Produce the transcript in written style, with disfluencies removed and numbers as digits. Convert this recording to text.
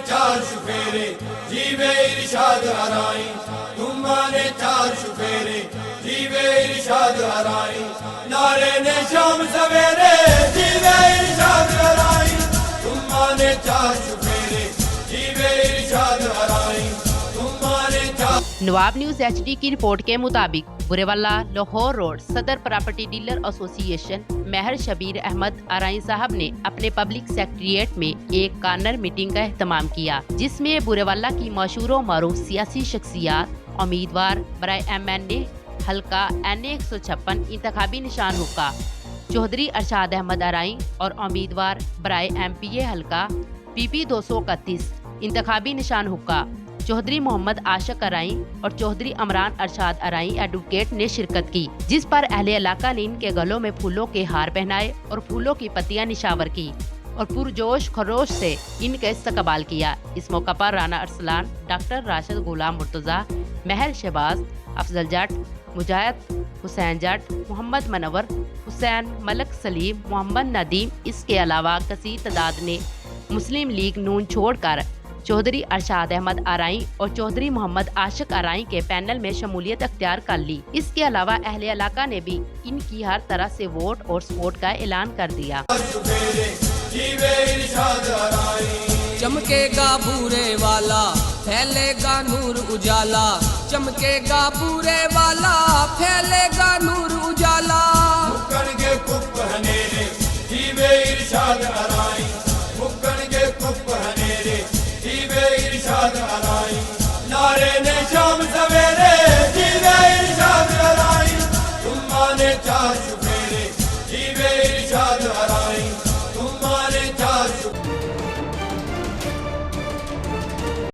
चार शुफेरे जीवे इरशाद हराई, तुमाने चार शुफेरे जीवे इरशाद हराई, नारे ने शाम सवेरे जीवे इरशाद हराई, तुमाने चार शुफेरे जीवे इरशाद हराई, तुमाने चार। नवाब न्यूज HD की रिपोर्ट के मुताबिक बुरेवाला लाहौर रोड सदर प्रॉपर्टी डीलर एसोसिएशन महर शबीर अहमद अराई साहब ने अपने पब्लिक सेक्रेटेरिएट में एक कॉर्नर मीटिंग का एहतमाम किया, जिसमें बुरेवाला की मशहूर व मारूफ सियासी शख्सियात उम्मीदवार बराए MNA हल्का NA 156 इंतखाबी निशान हुक्का चौधरी अरशाद अहमद अराई और उम्मीदवार बराए MPA हल्का PP 231 इंतखाबी निशान हुक्का चौधरी मोहम्मद आशिक अराई और चौधरी अमरान अरशाद अराई एडवोकेट ने शिरकत की, जिस पर अहले इलाका ने इनके गलों में फूलों के हार पहनाए और फूलों की पत्तियां निशावर की और पुरजोश खरोश से इनका इस्तकबाल किया। इस मौका पर राना अरसलान, डॉक्टर राशिद गुलाम मुर्तजा, महर शहबाज, अफजल जट, मुजाहिद हुसैन जट, मोहम्मद मनवर, हुसैन मलक सलीम, मोहम्मद नदीम, इसके अलावा कसीर तादाद ने मुस्लिम लीग नून छोड़कर चौधरी अरशाद अहमद अराई और चौधरी मोहम्मद आशिक अराई के पैनल में शमूलियत अख्तियार कर ली। इसके अलावा अहले इलाका ने भी इनकी हर तरह से वोट और सपोर्ट का ऐलान कर दिया। चमकेगा बूरे वाला, फैलेगा नूर उजाला, चमकेगा बूरे वाला, फैलेगा नूर उजाला। मुक्कन के कुप हनेरे जीवे इरशाद अराई, मुक्कन के कुप हनेरे जीवे इरशाद अराई, नारे ने शाम सवेरे जीवे इरशाद अराई, तुमाने चार शुफेरे जीवे इरशाद अराई, तुमाने चार शुफेरे।